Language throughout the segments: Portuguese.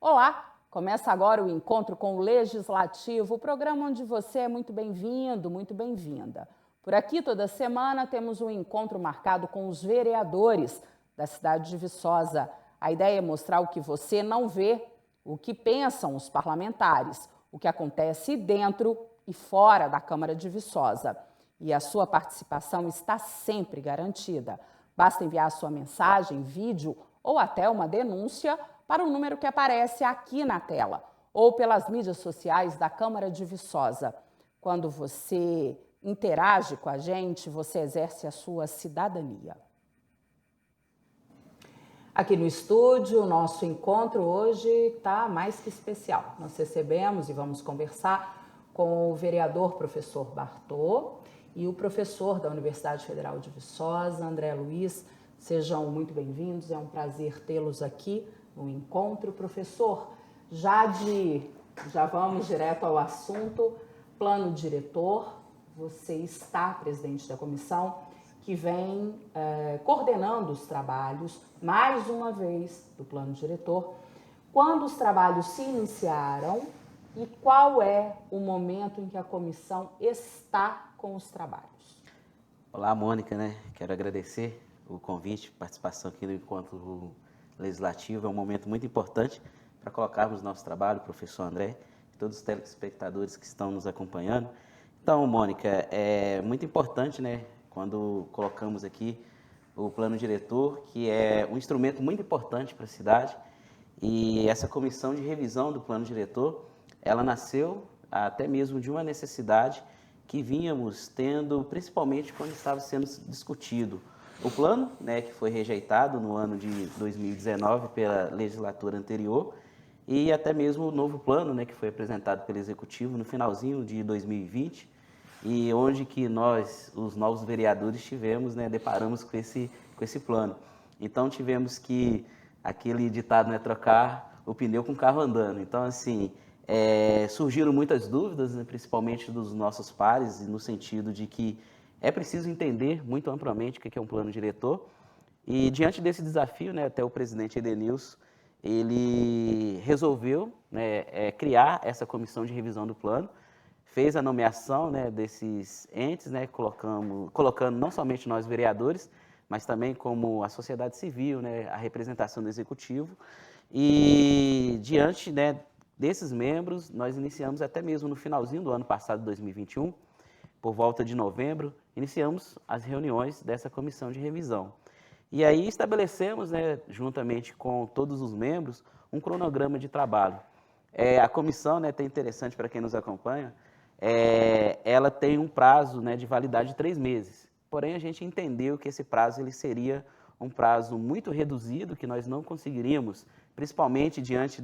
Olá! Começa agora o Encontro com o Legislativo, o programa onde você é muito bem-vindo, muito bem-vinda. Por aqui, toda semana, temos um encontro marcado com os vereadores da cidade de Viçosa. A ideia é mostrar o que você não vê, o que pensam os parlamentares, o que acontece dentro e fora da Câmara de Viçosa. E a sua participação está sempre garantida. Basta enviar a sua mensagem, vídeo ou até uma denúncia para o número que aparece aqui na tela ou pelas mídias sociais da Câmara de Viçosa. Quando você interage com a gente, você exerce a sua cidadania. Aqui no estúdio, o nosso encontro hoje está mais que especial. Nós recebemos e vamos conversar com o vereador professor Bartô e o professor da Universidade Federal de Viçosa, André Luiz. Sejam muito bem-vindos, é um prazer tê-los aqui no encontro. Professor, já vamos direto ao assunto, plano diretor, você está presidente da comissão que vem coordenando os trabalhos, mais uma vez, do plano diretor. Quando os trabalhos se iniciaram e qual é o momento em que a comissão está com os trabalhos? Olá, Mônica, Quero agradecer o convite, participação aqui no Encontro Legislativo. É um momento muito importante para colocarmos nosso trabalho, professor André, e todos os telespectadores que estão nos acompanhando. Então, Mônica, é muito importante, quando colocamos aqui o plano diretor, que é um instrumento muito importante para a cidade, e essa comissão de revisão do plano diretor, ela nasceu até mesmo de uma necessidade que vínhamos tendo, principalmente quando estava sendo discutido o plano, que foi rejeitado no ano de 2019 pela legislatura anterior, e até mesmo o novo plano, que foi apresentado pelo Executivo no finalzinho de 2020, e onde que nós, os novos vereadores, deparamos com esse plano. Então, tivemos que, aquele ditado, trocar o pneu com o carro andando. Então, assim, surgiram muitas dúvidas, principalmente dos nossos pares, no sentido de que é preciso entender muito amplamente o que é um plano diretor. E, diante desse desafio, até o presidente Edenilson, ele resolveu criar essa comissão de revisão do plano, fez a nomeação desses entes, colocando não somente nós vereadores, mas também como a sociedade civil, a representação do Executivo. E, diante desses membros, nós iniciamos até mesmo no finalzinho do ano passado, 2021, por volta de novembro, iniciamos as reuniões dessa comissão de revisão. E aí estabelecemos, juntamente com todos os membros, um cronograma de trabalho. A comissão, até interessante para quem nos acompanha, ela tem um prazo de validade de 3 meses. Porém, a gente entendeu que esse prazo ele seria um prazo muito reduzido, que nós não conseguiríamos, principalmente diante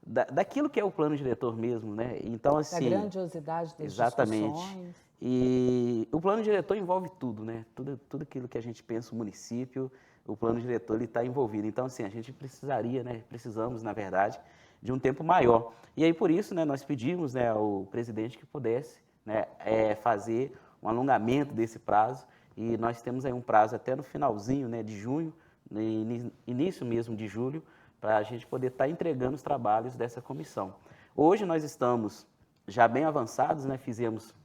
daquilo que é o plano diretor mesmo, Então, assim, da grandiosidade das exatamente. Discussões. E o plano diretor envolve tudo, Tudo aquilo que a gente pensa, o município, o plano diretor está envolvido. Então, assim, a gente precisamos, na verdade, de um tempo maior. E aí, por isso, nós pedimos ao presidente que pudesse fazer um alongamento desse prazo, e nós temos aí um prazo até no finalzinho de junho, no início mesmo de julho, para a gente poder estar entregando os trabalhos dessa comissão. Hoje nós estamos já bem avançados, fizemos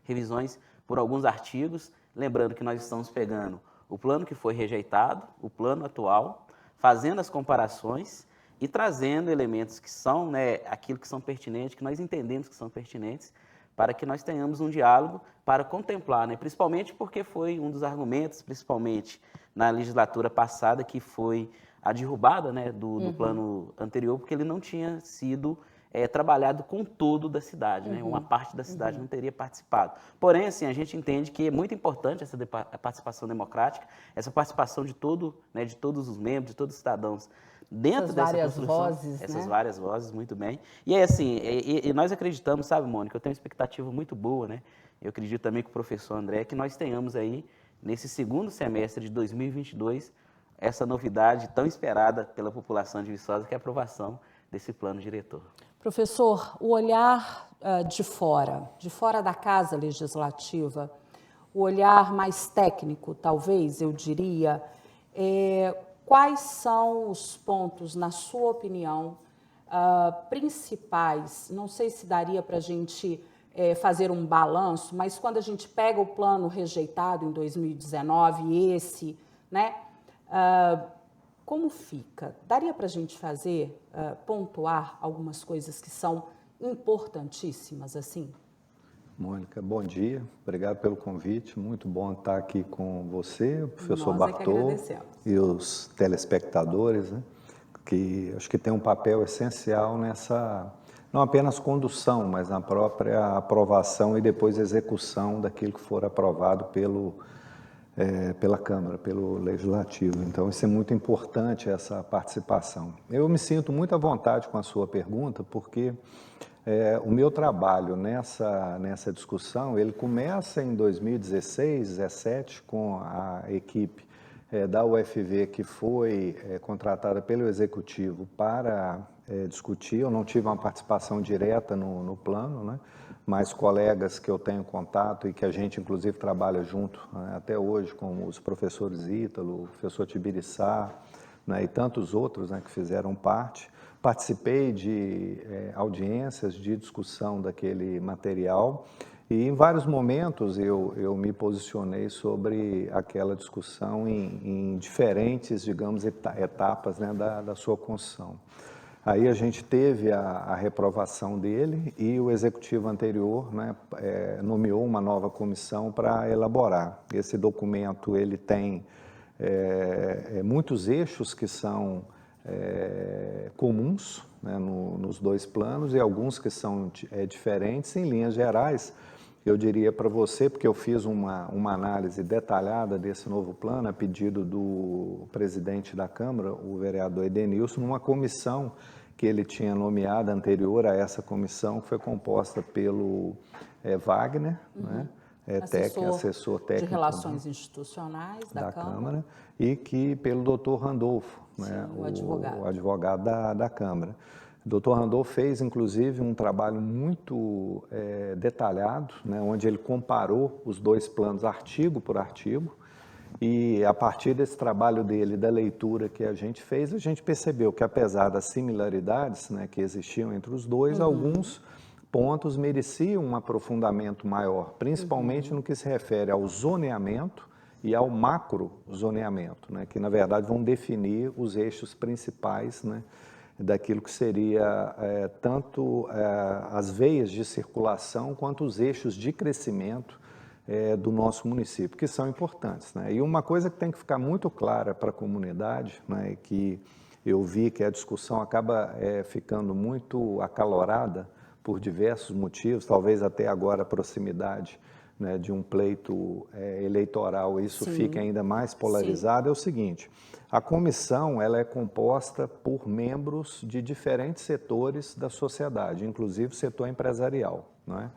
revisões por alguns artigos, lembrando que nós estamos pegando o plano que foi rejeitado, o plano atual, fazendo as comparações e trazendo elementos que são aquilo que são pertinentes, que nós entendemos que são pertinentes, para que nós tenhamos um diálogo para contemplar, principalmente porque foi um dos argumentos, principalmente na legislatura passada, que foi a derrubada do plano anterior, porque ele não tinha sido trabalhado com todo da cidade, Uma parte da cidade não teria participado. Porém, assim, a gente entende que é muito importante essa participação democrática, essa participação de todos os membros, de todos os cidadãos dentro dessa construção. Essas várias vozes, muito bem. E é assim, e nós acreditamos, sabe, Mônica, eu tenho uma expectativa muito boa, Eu acredito também com o professor André, que nós tenhamos aí, nesse segundo semestre de 2022, essa novidade tão esperada pela população de Viçosa, que é a aprovação desse plano diretor. Professor, o olhar de fora da Casa Legislativa, o olhar mais técnico, talvez, eu diria, quais são os pontos, na sua opinião, principais? Não sei se daria para a gente fazer um balanço, mas quando a gente pega o plano rejeitado em 2019 e esse, né, como fica? Daria para a gente fazer, pontuar algumas coisas que são importantíssimas, assim? Mônica, bom dia, obrigado pelo convite, muito bom estar aqui com você, o professor Nós é que Bartô agradecemos. e os telespectadores, né, que acho que tem um papel essencial nessa, não apenas condução, mas na própria aprovação e depois execução daquilo que for aprovado pela Câmara, pelo Legislativo. Então, isso é muito importante, essa participação. Eu me sinto muito à vontade com a sua pergunta, porque o meu trabalho nessa discussão, ele começa em 2016, 2017, com a equipe da UFV, que foi contratada pelo Executivo para discutir. Eu não tive uma participação direta no plano, né? Mas colegas que eu tenho contato e que a gente, inclusive, trabalha junto, né, até hoje, como os professores Ítalo, o professor Tibiriçá, né, e tantos outros, né, que fizeram parte. Participei de audiências de discussão daquele material e em vários momentos eu me posicionei sobre aquela discussão em diferentes, digamos, etapas, né, da sua construção. Aí a gente teve a reprovação dele e o executivo anterior, né, nomeou uma nova comissão para elaborar. Esse documento ele tem muitos eixos que são comuns, né, nos dois planos e alguns que são diferentes. Em linhas gerais, eu diria para você, porque eu fiz uma análise detalhada desse novo plano a pedido do presidente da Câmara, o vereador Edenilson, numa comissão que ele tinha nomeado anterior a essa comissão, que foi composta pelo Wagner, né, assessor técnico de Relações Institucionais da Câmara, e que pelo doutor Randolfo, né, o advogado da Câmara. O doutor Randolfo fez, inclusive, um trabalho muito detalhado, né, onde ele comparou os dois planos artigo por artigo, e a partir desse trabalho dele, da leitura que a gente fez, a gente percebeu que, apesar das similaridades, né, que existiam entre os dois, alguns pontos mereciam um aprofundamento maior, principalmente no que se refere ao zoneamento e ao macro zoneamento, né, que na verdade vão definir os eixos principais, né, daquilo que seria tanto as veias de circulação quanto os eixos de crescimento do nosso município, que são importantes, né? E uma coisa que tem que ficar muito clara para a comunidade, né, que eu vi que a discussão acaba ficando muito acalorada por diversos motivos, talvez até agora a proximidade, né, de um pleito eleitoral, isso fica ainda mais polarizado, é o seguinte: a comissão ela é composta por membros de diferentes setores da sociedade, inclusive o setor empresarial, né?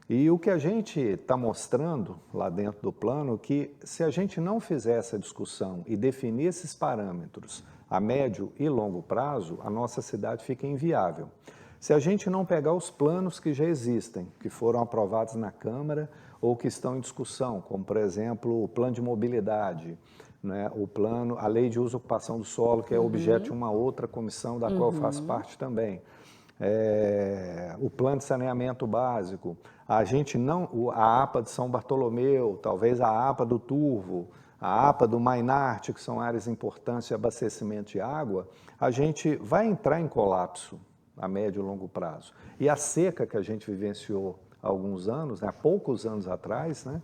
E o que a gente está mostrando lá dentro do plano, que se a gente não fizer essa discussão e definir esses parâmetros a médio e longo prazo, a nossa cidade fica inviável. Se a gente não pegar os planos que já existem, que foram aprovados na Câmara ou que estão em discussão, como, por exemplo, o plano de mobilidade, né, a lei de uso e ocupação do solo, que é objeto de uma outra comissão da qual eu faço parte também, o plano de saneamento básico, a APA de São Bartolomeu, talvez a APA do Turvo, a APA do Mainarte, que são áreas importantes de abastecimento de água, a gente vai entrar em colapso a médio e longo prazo. E a seca que a gente vivenciou há alguns anos, né, há poucos anos atrás, né,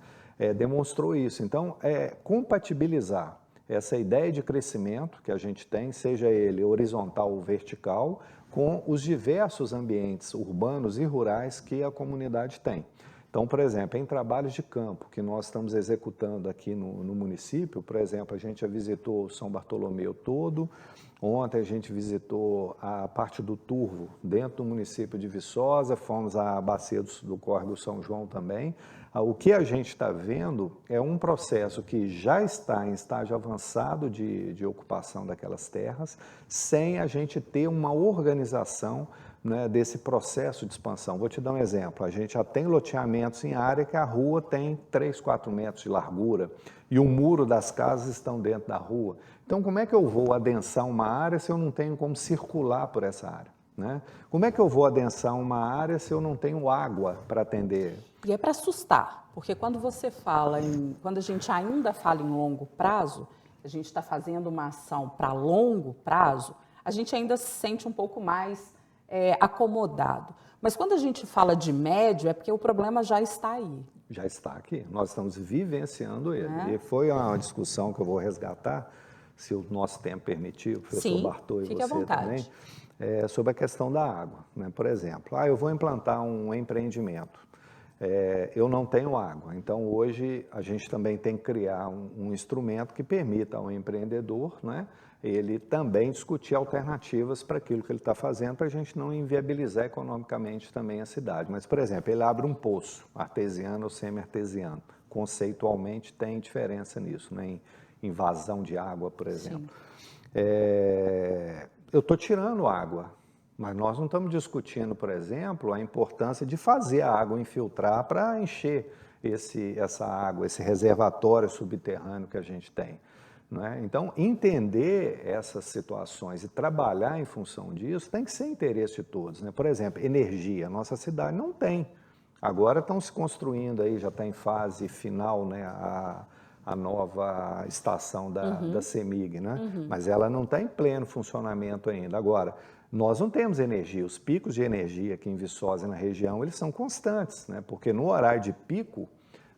demonstrou isso. Então, compatibilizar essa ideia de crescimento que a gente tem, seja ele horizontal ou vertical, com os diversos ambientes urbanos e rurais que a comunidade tem. Então, por exemplo, em trabalhos de campo que nós estamos executando aqui no município, por exemplo, a gente já visitou São Bartolomeu todo, ontem a gente visitou a parte do Turvo, dentro do município de Viçosa, fomos à bacia do Córrego São João também. O que a gente está vendo é um processo que já está em estágio avançado de ocupação daquelas terras, sem a gente ter uma organização, né, desse processo de expansão. Vou te dar um exemplo: a gente já tem loteamentos em área que a rua tem 3, 4 metros de largura e o muro das casas estão dentro da rua. Então, como é que eu vou adensar uma área se eu não tenho como circular por essa área? Né? Como é que eu vou adensar uma área se eu não tenho água para atender? E é para assustar, porque quando quando a gente ainda fala em longo prazo, a gente está fazendo uma ação para longo prazo, a gente ainda se sente um pouco mais acomodado. Mas quando a gente fala de médio, é porque o problema já está aí. Já está aqui, nós estamos vivenciando ele. E foi uma discussão que eu vou resgatar, se o nosso tempo permitir, o professor Bartô e você também, sobre a questão da água. Né? Por exemplo, eu vou implantar um empreendimento, eu não tenho água, então hoje a gente também tem que criar um instrumento que permita ao empreendedor, né, ele também discutir alternativas para aquilo que ele está fazendo, para a gente não inviabilizar economicamente também a cidade. Mas, por exemplo, ele abre um poço artesiano ou semi-artesiano. Conceitualmente tem diferença nisso, né? Em vazão de água, por exemplo. Eu estou tirando água, mas nós não estamos discutindo, por exemplo, a importância de fazer a água infiltrar para encher essa água, esse reservatório subterrâneo que a gente tem. Né? Então, entender essas situações e trabalhar em função disso tem que ser interesse de todos. Né? Por exemplo, energia. Nossa cidade não tem. Agora estão se construindo aí, já está em fase final, né, a nova estação da CEMIG, né? Mas ela não está em pleno funcionamento ainda. Agora, nós não temos energia. Os picos de energia aqui em Viçosa e na região, eles são constantes, né? Porque no horário de pico,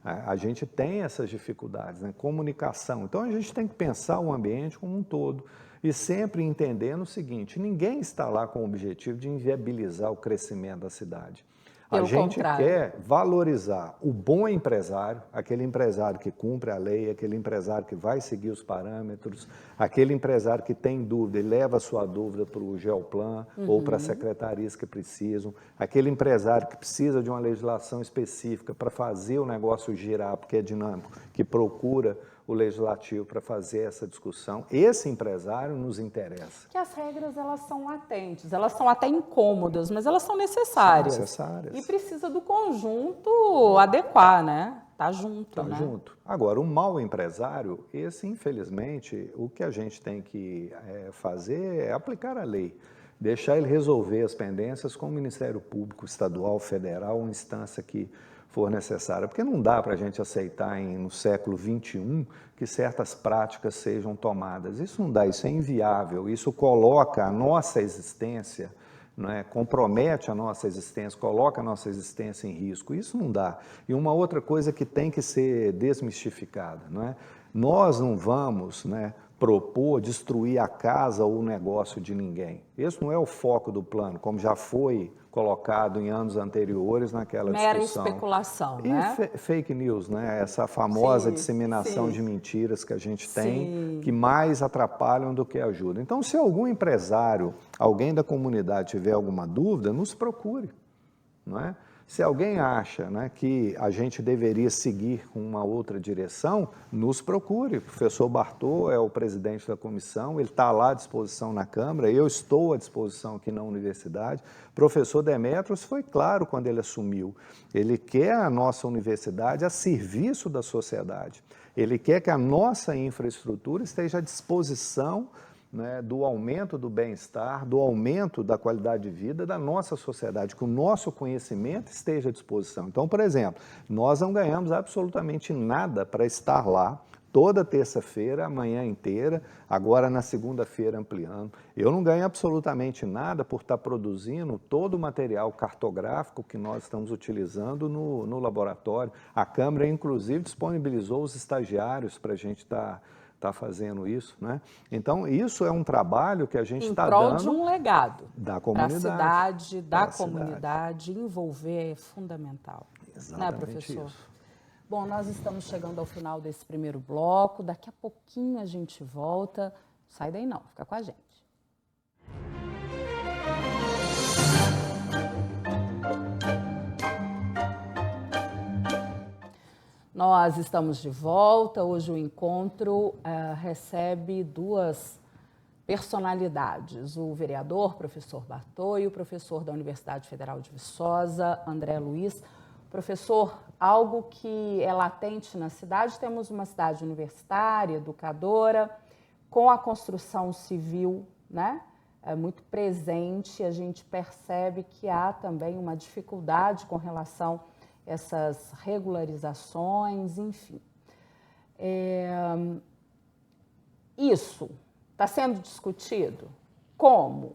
a gente tem essas dificuldades, né? Comunicação. Então, a gente tem que pensar o ambiente como um todo e sempre entendendo o seguinte, ninguém está lá com o objetivo de inviabilizar o crescimento da cidade. A gente quer valorizar o bom empresário, aquele empresário que cumpre a lei, aquele empresário que vai seguir os parâmetros, aquele empresário que tem dúvida e leva a sua dúvida para o Geoplan ou para as secretarias que precisam, aquele empresário que precisa de uma legislação específica para fazer o negócio girar, porque é dinâmico, que procura o legislativo para fazer essa discussão. Esse empresário nos interessa. Que as regras, elas são latentes, elas são até incômodas, mas elas são necessárias. São necessárias. E precisa do conjunto adequar, né? Tá junto, né? Tá junto. Agora, o mau empresário, esse, infelizmente, o que a gente tem que fazer é aplicar a lei. Deixar ele resolver as pendências com o Ministério Público Estadual, Federal, uma instância que for necessária, porque não dá para a gente aceitar no século XXI que certas práticas sejam tomadas. Isso não dá, isso é inviável, isso coloca a nossa existência, não é? Compromete a nossa existência, coloca a nossa existência em risco, isso não dá. E uma outra coisa que tem que ser desmistificada, não é? Nós não vamos, né, propor destruir a casa ou o negócio de ninguém. Esse não é o foco do plano, como já foi colocado em anos anteriores naquela discussão. Mera especulação, né? E fake news, né? Essa famosa disseminação de mentiras que a gente tem, que mais atrapalham do que ajudam. Então, se algum empresário, alguém da comunidade tiver alguma dúvida, nos procure, não é? Se alguém acha, né, que a gente deveria seguir uma outra direção, nos procure. O professor Bartô é o presidente da comissão, ele está lá à disposição na Câmara, eu estou à disposição aqui na universidade. O professor Demetrios foi claro quando ele assumiu. Ele quer a nossa universidade a serviço da sociedade. Ele quer que a nossa infraestrutura esteja à disposição, né, do aumento do bem-estar, do aumento da qualidade de vida da nossa sociedade, que o nosso conhecimento esteja à disposição. Então, por exemplo, nós não ganhamos absolutamente nada para estar lá toda terça-feira, a manhã inteira, agora na segunda-feira ampliando. Eu não ganho absolutamente nada por estar produzindo todo o material cartográfico que nós estamos utilizando no laboratório. A Câmara, inclusive, disponibilizou os estagiários para a gente estar fazendo isso, né? Então, isso é um trabalho que a gente está dando... Em prol de um legado. Da comunidade. Para a cidade, da comunidade, envolver é fundamental. Exatamente, né, professor? Isso. Bom, nós estamos chegando ao final desse primeiro bloco, daqui a pouquinho a gente volta. Não sai daí não, fica com a gente. Nós estamos de volta. Hoje o encontro recebe duas personalidades, o vereador, professor Bartô, e o professor da Universidade Federal de Viçosa, André Luiz. Professor, algo que é latente na cidade, temos uma cidade universitária, educadora, com a construção civil, né? É muito presente, a gente percebe que há também uma dificuldade com relação a essas regularizações, enfim. Isso está sendo discutido? Como?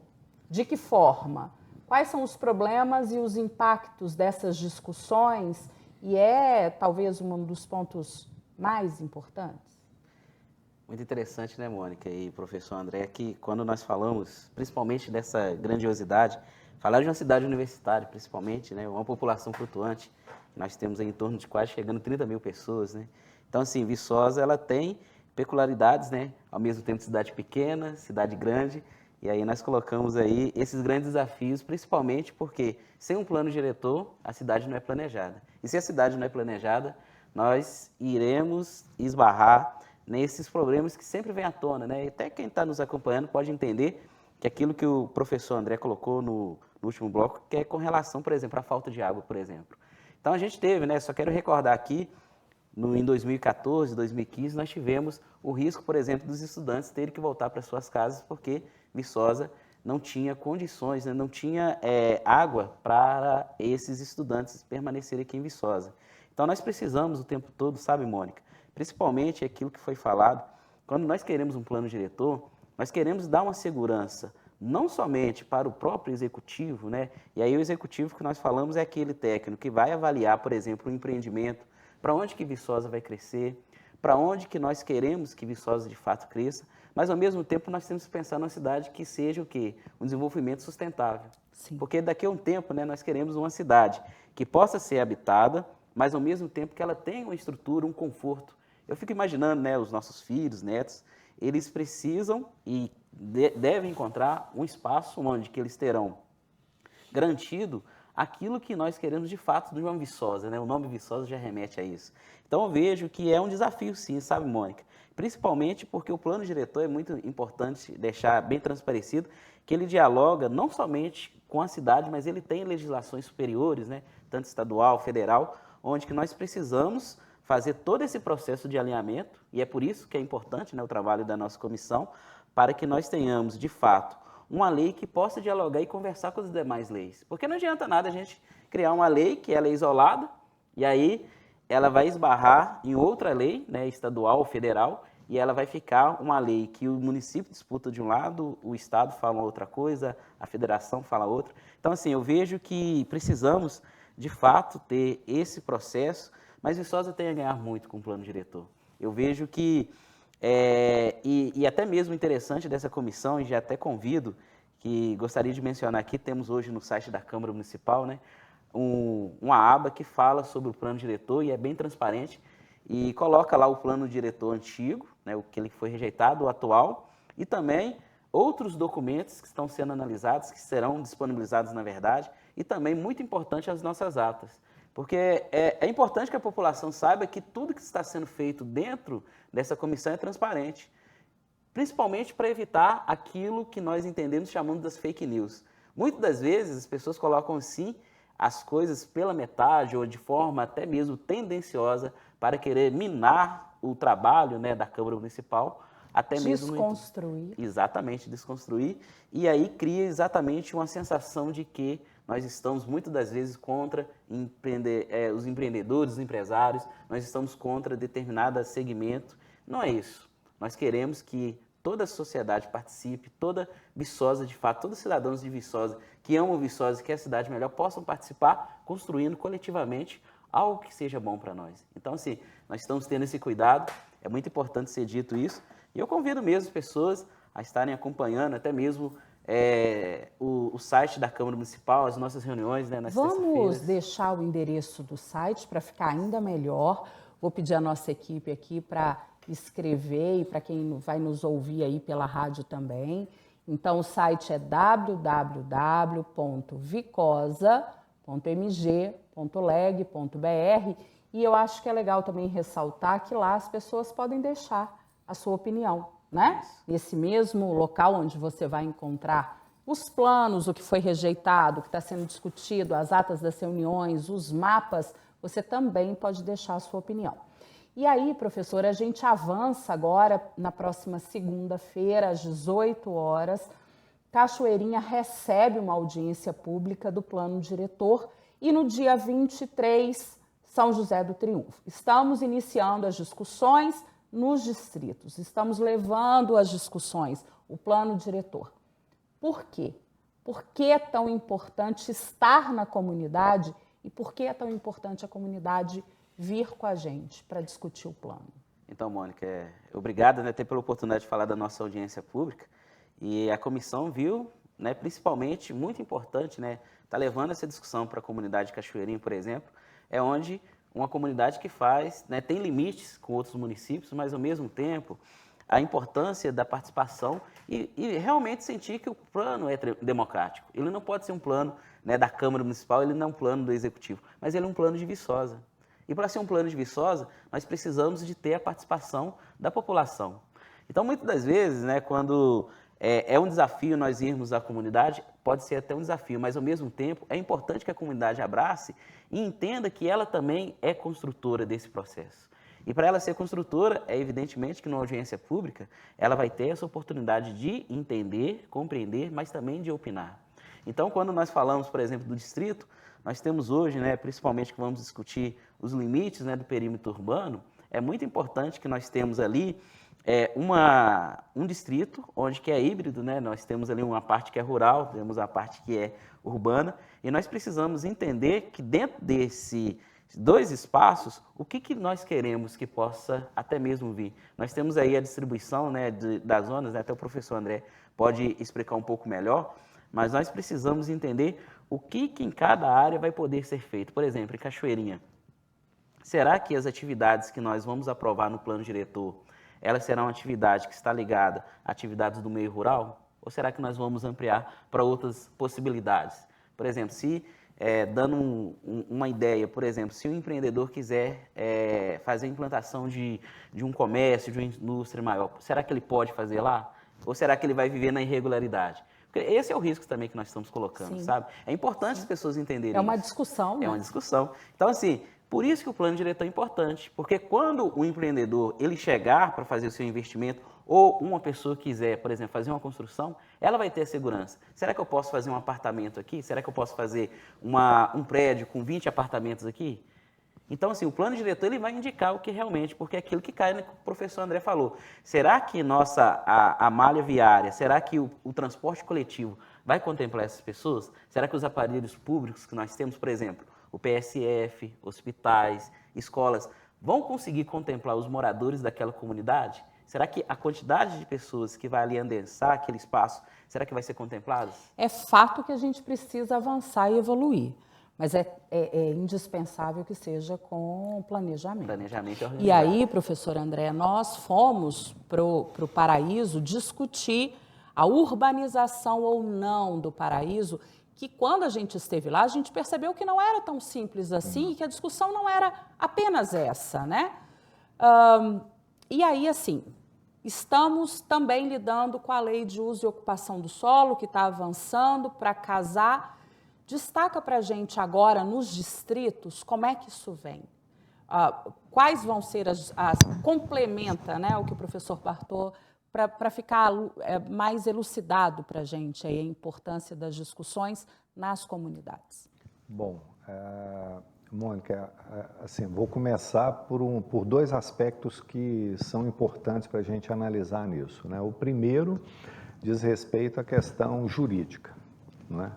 De que forma? Quais são os problemas e os impactos dessas discussões? E talvez um dos pontos mais importantes? Muito interessante, né, Mônica e professor André, que quando nós falamos, principalmente dessa grandiosidade, falar de uma cidade universitária, principalmente, né, uma população flutuante, nós temos em torno de quase chegando 30 mil pessoas, né? Então, assim, Viçosa, ela tem peculiaridades, né? Ao mesmo tempo, cidade pequena, cidade grande, e aí nós colocamos aí esses grandes desafios, principalmente porque sem um plano diretor, a cidade não é planejada. E se a cidade não é planejada, nós iremos esbarrar nesses problemas que sempre vêm à tona, né? E até quem está nos acompanhando pode entender que aquilo que o professor André colocou no último bloco, que é com relação, por exemplo, à falta de água, por exemplo. Então, a gente teve, né? Só quero recordar aqui, em 2014, 2015, nós tivemos o risco, por exemplo, dos estudantes terem que voltar para suas casas porque Viçosa não tinha condições, né? Não tinha água para esses estudantes permanecerem aqui em Viçosa. Então, nós precisamos o tempo todo, sabe, Mônica? Principalmente aquilo que foi falado, quando nós queremos um plano diretor, nós queremos dar uma segurança, não somente para o próprio executivo, né? E aí o executivo que nós falamos é aquele técnico que vai avaliar, por exemplo, o empreendimento, para onde que Viçosa vai crescer, para onde que nós queremos que Viçosa de fato cresça, mas ao mesmo tempo nós temos que pensar numa cidade que seja o quê? Um desenvolvimento sustentável. Sim. Porque daqui a um tempo, né, nós queremos uma cidade que possa ser habitada, mas ao mesmo tempo que ela tenha uma estrutura, um conforto. Eu fico imaginando, né, os nossos filhos, netos, eles precisam e devem encontrar um espaço onde que eles terão garantido aquilo que nós queremos de fato de uma Viçosa, né? O nome Viçosa já remete a isso. Então eu vejo que é um desafio sim, sabe, Mônica? Principalmente porque o plano diretor é muito importante deixar bem transparecido que ele dialoga não somente com a cidade, mas ele tem legislações superiores, né? Tanto estadual, federal, onde que nós precisamos fazer todo esse processo de alinhamento, e é por isso que é importante, né, o trabalho da nossa comissão, para que nós tenhamos, de fato, uma lei que possa dialogar e conversar com as demais leis. Porque não adianta nada a gente criar uma lei que ela é isolada, e aí ela vai esbarrar em outra lei, né, estadual ou federal, e ela vai ficar uma lei que o município disputa de um lado, o estado fala outra coisa, a federação fala outra. Então, assim, eu vejo que precisamos, de fato, ter esse processo, mas Viçosa tem a ganhar muito com o plano diretor. Eu vejo que, e até mesmo interessante dessa comissão, e já até convido, que gostaria de mencionar aqui, temos hoje no site da Câmara Municipal, né, uma aba que fala sobre o plano diretor e é bem transparente, e coloca lá o plano diretor antigo, né, o que ele foi rejeitado, o atual, e também outros documentos que estão sendo analisados, que serão disponibilizados na verdade, e também, muito importante, as nossas atas. Porque é importante que a população saiba que tudo que está sendo feito dentro dessa comissão é transparente, principalmente para evitar aquilo que nós entendemos chamando das fake news. Muitas das vezes as pessoas colocam assim as coisas pela metade ou de forma até mesmo tendenciosa para querer minar o trabalho, né, da Câmara Municipal, até mesmo desconstruir. Exatamente, desconstruir, e aí cria exatamente uma sensação de que nós estamos muitas das vezes contra os empreendedores, os empresários, nós estamos contra determinado segmento. Não é isso. Nós queremos que toda a sociedade participe, toda Viçosa, de fato, todos os cidadãos de Viçosa que amam Viçosa e querem a cidade melhor, possam participar, construindo coletivamente algo que seja bom para nós. Então, assim, nós estamos tendo esse cuidado, é muito importante ser dito isso, e eu convido mesmo as pessoas a estarem acompanhando, até mesmo o site da Câmara Municipal, as nossas reuniões, né, nas terças-feiras. Vamos deixar o endereço do site para ficar ainda melhor. Vou pedir à nossa equipe aqui para escrever e para quem vai nos ouvir aí pela rádio também. Então, o site é www.vicosa.mg.leg.br e eu acho que é legal também ressaltar que lá as pessoas podem deixar a sua opinião, né? Nesse mesmo local onde você vai encontrar os planos, o que foi rejeitado, o que está sendo discutido, as atas das reuniões, os mapas, você também pode deixar a sua opinião. E aí, professora, a gente avança agora na próxima segunda-feira, às 18 horas. Cachoeirinha recebe uma audiência pública do plano diretor e no dia 23, São José do Triunfo. Estamos iniciando as discussões nos distritos, estamos levando as discussões, o plano diretor. Por quê? Por que é tão importante estar na comunidade e por que é tão importante a comunidade vir com a gente para discutir o plano? Então, Mônica, obrigado, né, pela oportunidade de falar da nossa audiência pública. E a comissão viu, né, principalmente, muito importante, né, tá levando essa discussão para a comunidade de Cachoeirinha, por exemplo, é onde uma comunidade que faz, né, tem limites com outros municípios, mas ao mesmo tempo a importância da participação e realmente sentir que o plano é democrático. Ele não pode ser um plano, né, da Câmara Municipal, ele não é um plano do Executivo, mas ele é um plano de Viçosa. E para ser um plano de Viçosa, nós precisamos de ter a participação da população. Então, muitas das vezes, né, quando é um desafio nós irmos à comunidade, pode ser até um desafio, mas ao mesmo tempo é importante que a comunidade abrace e entenda que ela também é construtora desse processo. E para ela ser construtora, é evidentemente que numa audiência pública, ela vai ter essa oportunidade de entender, compreender, mas também de opinar. Então, quando nós falamos, por exemplo, do distrito, nós temos hoje, né, principalmente que vamos discutir os limites, né, do perímetro urbano, é muito importante que nós temos ali um distrito onde que é híbrido, né? Nós temos ali uma parte que é rural, temos a parte que é urbana, e nós precisamos entender que dentro desses dois espaços, o que nós queremos que possa até mesmo vir. Nós temos aí a distribuição, né, das zonas, né? Até o professor André pode explicar um pouco melhor, mas nós precisamos entender o que em cada área vai poder ser feito. Por exemplo, em Cachoeirinha, será que as atividades que nós vamos aprovar no plano diretor, elas serão atividade que está ligada a atividades do meio rural? Ou será que nós vamos ampliar para outras possibilidades? Por exemplo, se, dando uma ideia, por exemplo, se um empreendedor quiser fazer a implantação de um comércio, de uma indústria maior, será que ele pode fazer lá? Ou será que ele vai viver na irregularidade? Porque esse é o risco também que nós estamos colocando, Sim. sabe? É importante as pessoas entenderem isso. É uma discussão, né? É uma discussão. Então, assim, por isso que o plano diretor é importante, porque quando o empreendedor ele chegar para fazer o seu investimento, ou uma pessoa quiser, por exemplo, fazer uma construção, ela vai ter a segurança. Será que eu posso fazer um apartamento aqui? Será que eu posso fazer um prédio com 20 apartamentos aqui? Então, assim, o plano diretor ele vai indicar o que realmente, porque é aquilo que cai no que o professor André falou. Será que a malha viária, será que o transporte coletivo vai contemplar essas pessoas? Será que os aparelhos públicos que nós temos, por exemplo, o PSF, hospitais, escolas, vão conseguir contemplar os moradores daquela comunidade? Será que a quantidade de pessoas que vai ali adensar aquele espaço, será que vai ser contemplada? É fato que a gente precisa avançar e evoluir, mas é indispensável que seja com planejamento. Planejamento organizado. E aí, professor André, nós fomos para o Paraíso discutir a urbanização ou não do Paraíso, que quando a gente esteve lá, a gente percebeu que não era tão simples assim e que a discussão não era apenas essa, né? E aí, assim, estamos também lidando com a lei de uso e ocupação do solo, que está avançando para casar. Destaca para a gente agora, nos distritos, como é que isso vem? Quais vão ser complementa, né, o que o professor Bartô, para ficar mais elucidado para a gente aí, a importância das discussões nas comunidades. Bom, Mônica, assim, vou começar por dois aspectos que são importantes para a gente analisar nisso, né? O primeiro diz respeito à questão jurídica, né?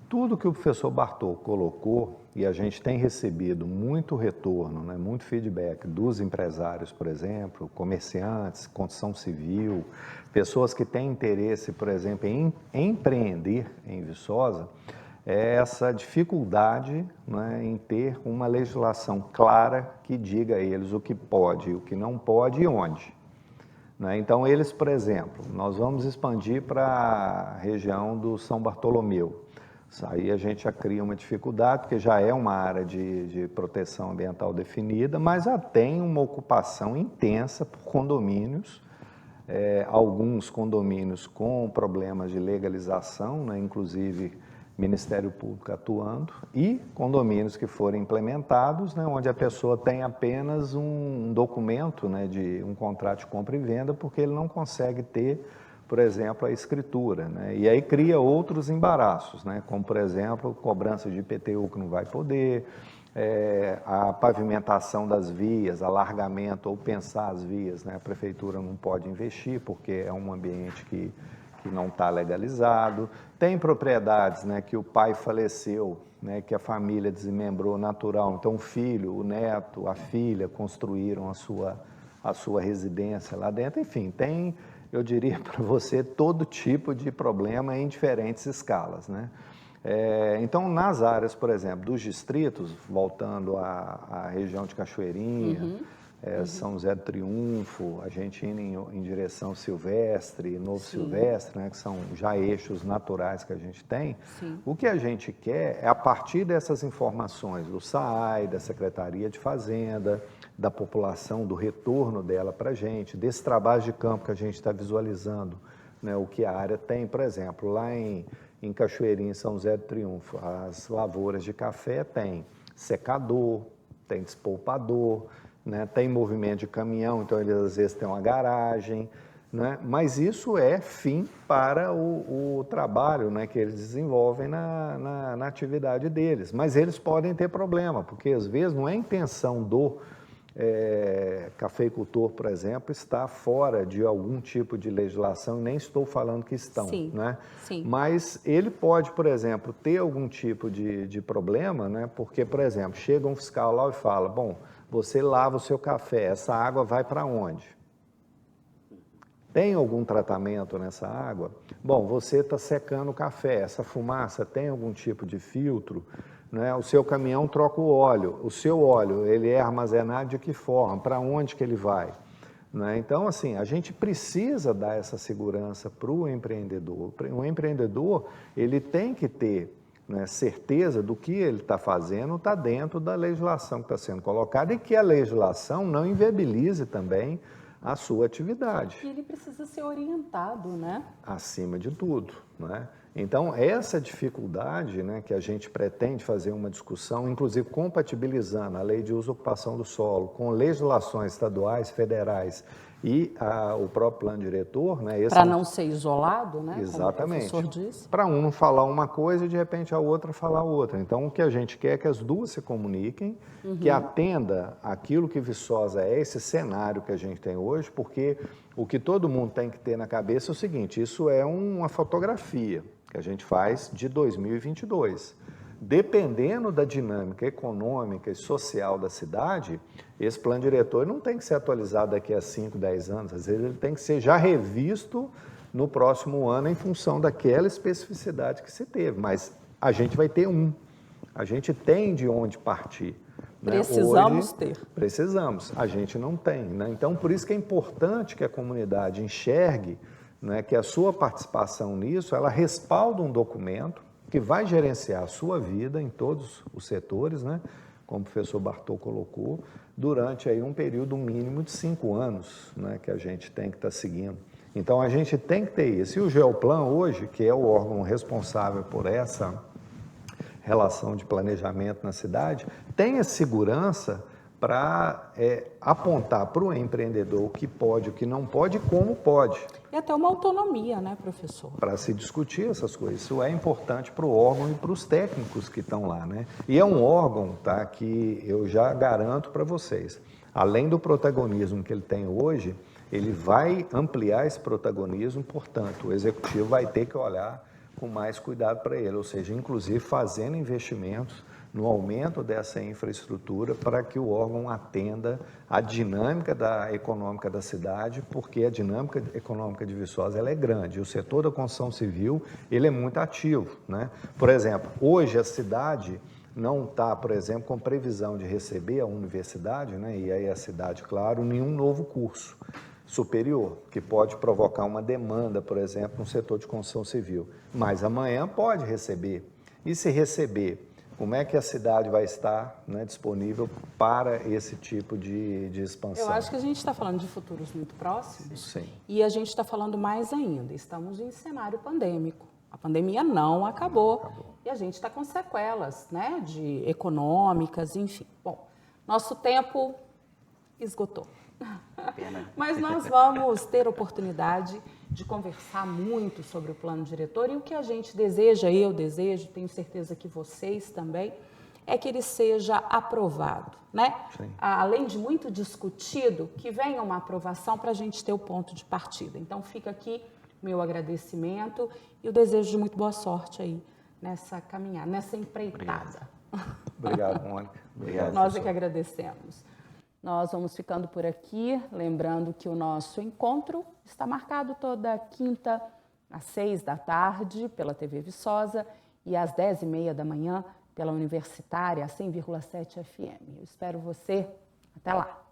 Tudo que o professor Bartô colocou, e a gente tem recebido muito retorno, né, muito feedback dos empresários, por exemplo, comerciantes, construção civil, pessoas que têm interesse, por exemplo, em empreender em Viçosa, é essa dificuldade, né, em ter uma legislação clara que diga a eles o que pode, o que não pode e onde. Né? Então, eles, por exemplo, nós vamos expandir para a região do São Bartolomeu. Isso aí a gente já cria uma dificuldade, porque já é uma área de proteção ambiental definida, mas já tem uma ocupação intensa por condomínios, alguns condomínios com problemas de legalização, né, inclusive Ministério Público atuando, e condomínios que forem implementados, né, onde a pessoa tem apenas um documento, né, de um contrato de compra e venda, porque ele não consegue ter, por exemplo, a escritura, né, e aí cria outros embaraços, né, como, por exemplo, cobrança de IPTU que não vai poder, a pavimentação das vias, alargamento ou pensar as vias, né, a prefeitura não pode investir porque é um ambiente que não está legalizado. Tem propriedades, né, que o pai faleceu, né, que a família desmembrou natural, então o filho, o neto, a filha construíram a sua residência lá dentro. Enfim, tem, eu diria para você, todo tipo de problema em diferentes escalas, né? Então, nas áreas, por exemplo, dos distritos, voltando à região de Cachoeirinha, São José do Triunfo, a gente indo em direção Silvestre, Novo Silvestre, né, que são já eixos naturais que a gente tem. Sim. O que a gente quer é, a partir dessas informações do SAAI, da Secretaria de Fazenda, da população, do retorno dela para a gente, desse trabalho de campo que a gente está visualizando, né, o que a área tem, por exemplo, lá em Cachoeirinha, São José do Triunfo, as lavouras de café tem secador, tem despolpador, né, tem movimento de caminhão, então eles às vezes têm uma garagem, né, mas isso é fim para o trabalho, né, que eles desenvolvem na atividade deles. Mas eles podem ter problema, porque às vezes não é intenção do cafeicultor, por exemplo, está fora de algum tipo de legislação, nem estou falando que estão, Sim, né? sim. Mas ele pode, por exemplo, ter algum tipo de problema, né? Porque, por exemplo, chega um fiscal lá e fala, bom, você lava o seu café, essa água vai para onde? Tem algum tratamento nessa água? Bom, você está secando o café, essa fumaça tem algum tipo de filtro? Né? O seu caminhão troca o óleo, o seu óleo, ele é armazenado de que forma? Para onde que ele vai? Né? Então, assim, a gente precisa dar essa segurança para o empreendedor. O empreendedor, ele tem que ter, né, certeza do que ele está fazendo está dentro da legislação que está sendo colocada e que a legislação não inviabilize também a sua atividade. E ele precisa ser orientado, né? Acima de tudo, né? Então, essa dificuldade, né, que a gente pretende fazer uma discussão, inclusive compatibilizando a Lei de Uso e Ocupação do Solo com legislações estaduais, federais e o próprio plano diretor, né? Para não ser isolado, né? Exatamente. Como o professor disse. Para um não falar uma coisa e de repente a outra falar outra. Então, o que a gente quer é que as duas se comuniquem, que atenda aquilo que Viçosa é, esse cenário que a gente tem hoje, porque o que todo mundo tem que ter na cabeça é o seguinte, isso é uma fotografia que a gente faz de 2022. Dependendo da dinâmica econômica e social da cidade, esse plano diretor não tem que ser atualizado daqui a 5, 10 anos, às vezes ele tem que ser já revisto no próximo ano em função daquela especificidade que se teve, mas a gente vai ter a gente tem de onde partir. Né? Precisamos Hoje, ter. Precisamos, a gente não tem. Né? Então, por isso que é importante que a comunidade enxergue, né, que a sua participação nisso, ela respalda um documento que vai gerenciar a sua vida em todos os setores, né, como o professor Bartô colocou, durante aí um período mínimo de 5 anos, né, que a gente tem que estar seguindo. Então, a gente tem que ter isso. E o Geoplan hoje, que é o órgão responsável por essa relação de planejamento na cidade, tem a segurança para apontar para o empreendedor o que pode, o que não pode e como pode. E até uma autonomia, né, professor? Para se discutir essas coisas. Isso é importante para o órgão e para os técnicos que estão lá, né? E é um órgão, tá, que eu já garanto para vocês, além do protagonismo que ele tem hoje, ele vai ampliar esse protagonismo, portanto, o executivo vai ter que olhar com mais cuidado para ele, ou seja, inclusive fazendo investimentos no aumento dessa infraestrutura para que o órgão atenda a dinâmica econômica da cidade, porque a dinâmica econômica de Viçosa ela é grande. O setor da construção civil ele é muito ativo, né? Por exemplo, hoje a cidade não está, por exemplo, com previsão de receber a universidade, né? E aí a cidade, claro, nenhum novo curso superior, que pode provocar uma demanda, por exemplo, no setor de construção civil. Mas amanhã pode receber. E se receber, como é que a cidade vai estar, né, disponível para esse tipo de expansão? Eu acho que a gente está falando de futuros muito próximos. Sim. E a gente está falando mais ainda. Estamos em cenário pandêmico. A pandemia não acabou. E a gente está com sequelas, né, econômicas, enfim. Bom, nosso tempo esgotou. Pena. Mas nós vamos ter oportunidade de conversar muito sobre o plano diretor e o que a gente deseja, eu desejo, tenho certeza que vocês também, é que ele seja aprovado, né? Sim. Além de muito discutido, que venha uma aprovação para a gente ter o ponto de partida. Então fica aqui meu agradecimento e o desejo de muito boa sorte aí nessa caminhada, nessa empreitada. Obrigado, Mônica. Obrigado. Nós é que agradecemos. Nós vamos ficando por aqui, lembrando que o nosso encontro está marcado toda quinta às 6 da tarde pela TV Viçosa e às 10h30 da manhã pela Universitária 100,7 FM. Eu espero você. Até lá.